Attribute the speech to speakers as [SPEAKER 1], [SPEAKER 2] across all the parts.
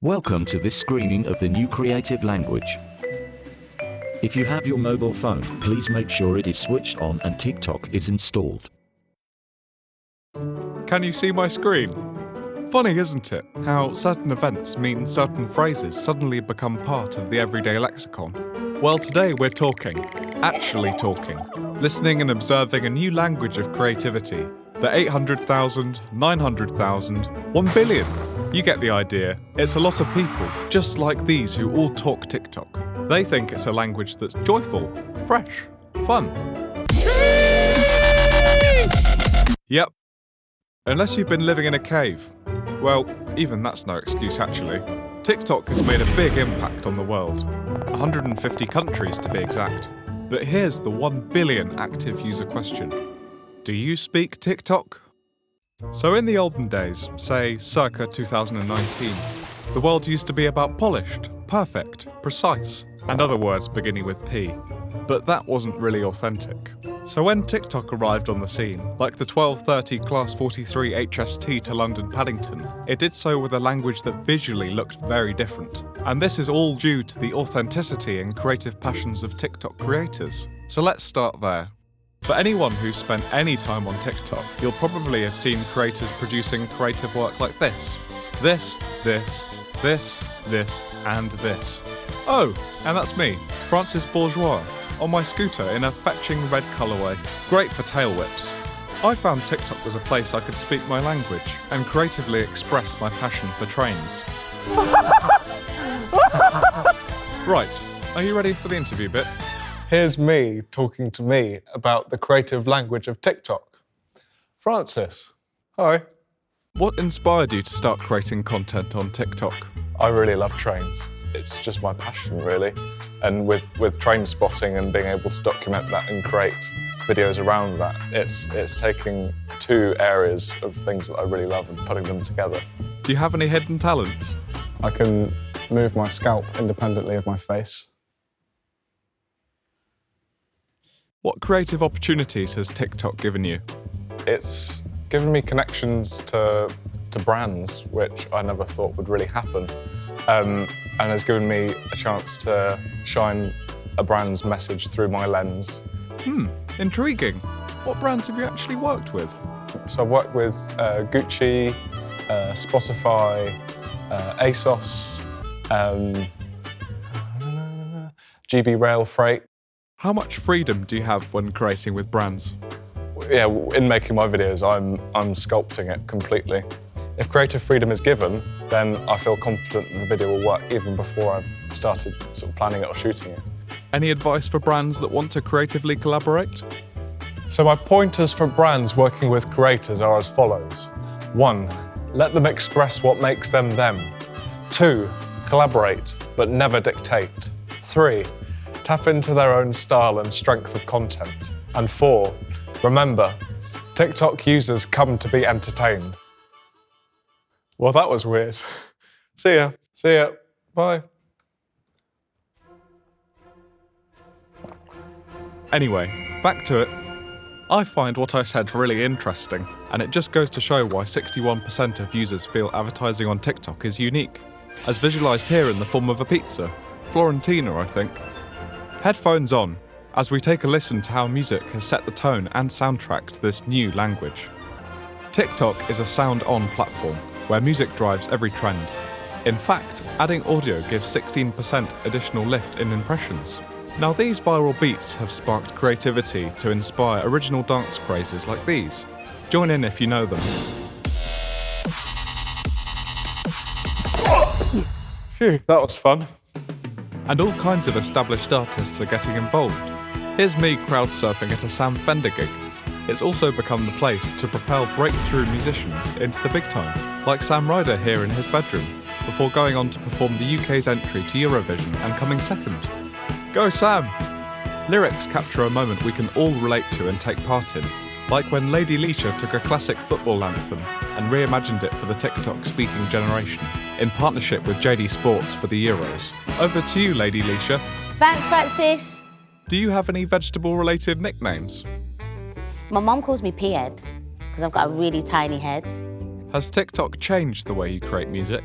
[SPEAKER 1] Welcome to this screening of the new creative language. If you have your mobile phone, please make sure it is switched on and TikTok is installed.
[SPEAKER 2] Can you see my screen? Funny, isn't it, how certain events mean certain phrases suddenly become part of the everyday lexicon? Well, today we're talking, actually talking, listening and observing a new language of creativity. The 800,000, 900,000, 1 billion. You get the idea. It's a lot of people, just like these, who all talk TikTok. They think it's a language that's joyful, fresh, fun. Yep. Unless you've been living in a cave. Well, even that's no excuse actually. TikTok has made a big impact on the world. 150 countries to be exact. But here's the 1 billion active user question. Do you speak TikTok? So in the olden days, say circa 2019, the world used to be about polished, perfect, precise, and other words beginning with P. But that wasn't really authentic. So when TikTok arrived on the scene, like the 12:30 Class 43 HST to London Paddington, it did so with a language that visually looked very different. And this is all due to the authenticity and creative passions of TikTok creators. So let's start there. For anyone who's spent any time on TikTok, you'll probably have seen creators producing creative work like this. This, and this. Oh, and that's me, Francis Bourgeois, on my scooter in a fetching red colourway. Great for tail whips. I found TikTok was a place I could speak my language and creatively express my passion for trains. Right, are you ready for the interview bit?
[SPEAKER 3] Here's me talking to me about the creative language of TikTok. Francis, hi.
[SPEAKER 2] What inspired you to start creating content on TikTok?
[SPEAKER 3] I really love trains. It's just my passion, really. And with train spotting and being able to document that and create videos around that, it's taking two areas of things that I really love and putting them together.
[SPEAKER 2] Do you have any hidden talents?
[SPEAKER 3] I can move my scalp independently of my face.
[SPEAKER 2] What creative opportunities has TikTok given you?
[SPEAKER 3] It's given me connections to brands, which I never thought would really happen, and has given me a chance to shine a brand's message through my lens.
[SPEAKER 2] Intriguing. What brands have you actually worked with?
[SPEAKER 3] So I've worked with Gucci, Spotify, ASOS, GB Rail Freight.
[SPEAKER 2] How much freedom do you have when creating with brands?
[SPEAKER 3] Yeah, in making my videos, I'm sculpting it completely. If creative freedom is given, then I feel confident that the video will work even before I've started sort of planning it or shooting it.
[SPEAKER 2] Any advice for brands that want to creatively collaborate?
[SPEAKER 3] So my pointers for brands working with creators are as follows. 1, let them express what makes them them. 2, collaborate, but never dictate. 3, tap into their own style and strength of content. And 4, remember, TikTok users come to be entertained. Well, that was weird. See ya. Bye.
[SPEAKER 2] Anyway, back to it. I find what I said really interesting, and it just goes to show why 61% of users feel advertising on TikTok is unique, as visualised here in the form of a pizza. Florentina, I think. Headphones on, as we take a listen to how music has set the tone and soundtrack to this new language. TikTok is a sound-on platform, where music drives every trend. In fact, adding audio gives 16% additional lift in impressions. Now these viral beats have sparked creativity to inspire original dance crazes like these. Join in if you know them.
[SPEAKER 3] Phew, that was fun.
[SPEAKER 2] And all kinds of established artists are getting involved. Here's me crowd surfing at a Sam Fender gig. It's also become the place to propel breakthrough musicians into the big time, like Sam Ryder here in his bedroom, before going on to perform the UK's entry to Eurovision and coming second. Go Sam! Lyrics capture a moment we can all relate to and take part in, like when Lady Leisha took a classic football anthem and reimagined it for the TikTok-speaking generation, in partnership with JD Sports for the Euros. Over to you, Lady Leisha.
[SPEAKER 4] Thanks, Francis.
[SPEAKER 2] Do you have any vegetable-related nicknames?
[SPEAKER 4] My mum calls me P-head because I've got a really tiny head.
[SPEAKER 2] Has TikTok changed the way you create music?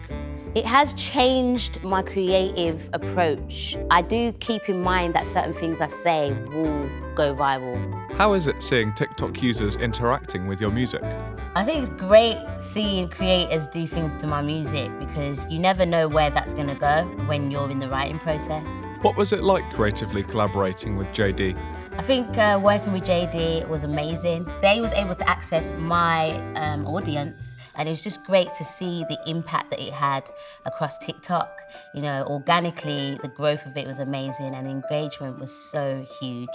[SPEAKER 4] It has changed my creative approach. I do keep in mind that certain things I say will go viral.
[SPEAKER 2] How is it seeing TikTok users interacting with your music?
[SPEAKER 4] I think it's great seeing creators do things to my music because you never know where that's going to go when you're in the writing process.
[SPEAKER 2] What was it like creatively collaborating with JD?
[SPEAKER 4] I think working with JD was amazing. They was able to access my audience, and it was just great to see the impact that it had across TikTok. You know, organically, the growth of it was amazing and the engagement was so huge.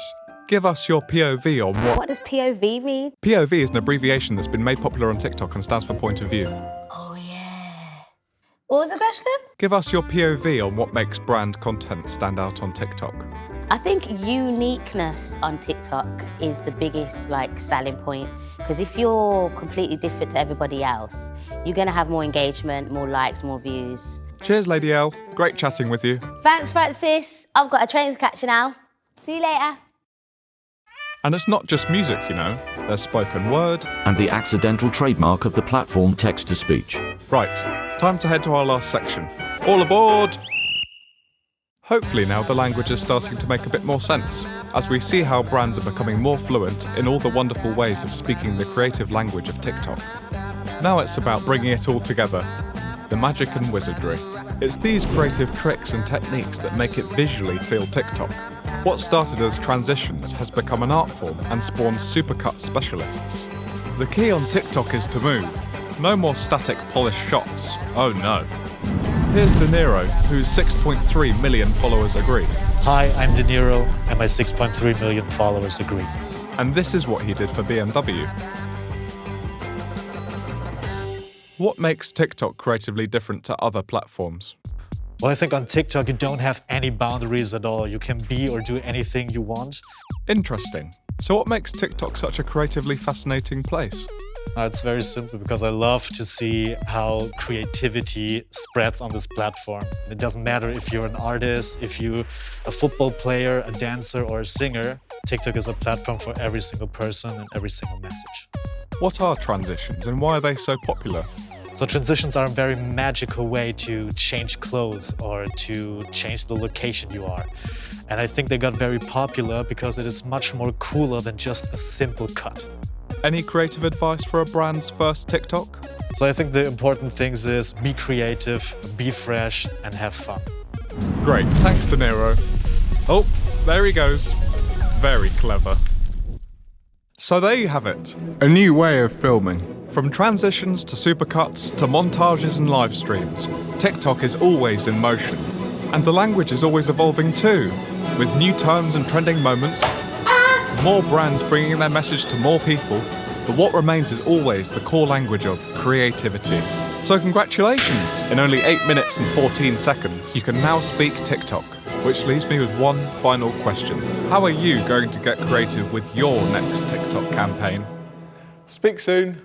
[SPEAKER 2] Give us your POV on what...
[SPEAKER 4] What does POV mean?
[SPEAKER 2] POV is an abbreviation that's been made popular on TikTok and stands for point of view.
[SPEAKER 4] Oh, yeah. What was the question?
[SPEAKER 2] Give us your POV on what makes brand content stand out on TikTok.
[SPEAKER 4] I think uniqueness on TikTok is the biggest selling point, because if you're completely different to everybody else, you're going to have more engagement, more likes, more views.
[SPEAKER 2] Cheers, Lady L. Great chatting with you.
[SPEAKER 4] Thanks, Francis. I've got a train to catch now. See you later.
[SPEAKER 2] And it's not just music, you know. There's spoken word.
[SPEAKER 1] And the accidental trademark of the platform text-to-speech.
[SPEAKER 2] Right, time to head to our last section. All aboard! Hopefully now the language is starting to make a bit more sense, as we see how brands are becoming more fluent in all the wonderful ways of speaking the creative language of TikTok. Now it's about bringing it all together, the magic and wizardry. It's these creative tricks and techniques that make it visually feel TikTok. What started as transitions has become an art form and spawned supercut specialists. The key on TikTok is to move. No more static polished shots. Oh no. Here's De Niro, whose 6.3 million followers agree.
[SPEAKER 5] Hi, I'm De Niro, and my 6.3 million followers agree.
[SPEAKER 2] And this is what he did for BMW. What makes TikTok creatively different to other platforms?
[SPEAKER 5] Well, I think on TikTok you don't have any boundaries at all. You can be or do anything you want.
[SPEAKER 2] Interesting. So what makes TikTok such a creatively fascinating place?
[SPEAKER 5] It's very simple because I love to see how creativity spreads on this platform. It doesn't matter if you're an artist, if you're a football player, a dancer, or a singer. TikTok is a platform for every single person and every single message.
[SPEAKER 2] What are transitions and why are they so popular?
[SPEAKER 5] So transitions are a very magical way to change clothes or to change the location you are. And I think they got very popular because it is much more cooler than just a simple cut.
[SPEAKER 2] Any creative advice for a brand's first TikTok?
[SPEAKER 5] So I think the important things is be creative, be fresh, and have fun.
[SPEAKER 2] Great, thanks De Niro. Oh, there he goes. Very clever. So there you have it, a new way of filming. From transitions to supercuts to montages and live streams, TikTok is always in motion. And the language is always evolving too, with new terms and trending moments, more brands bringing their message to more people, but what remains is always the core language of creativity. So congratulations! In only 8 minutes and 14 seconds, you can now speak TikTok. Which leaves me with one final question. How are you going to get creative with your next TikTok campaign?
[SPEAKER 3] Speak soon.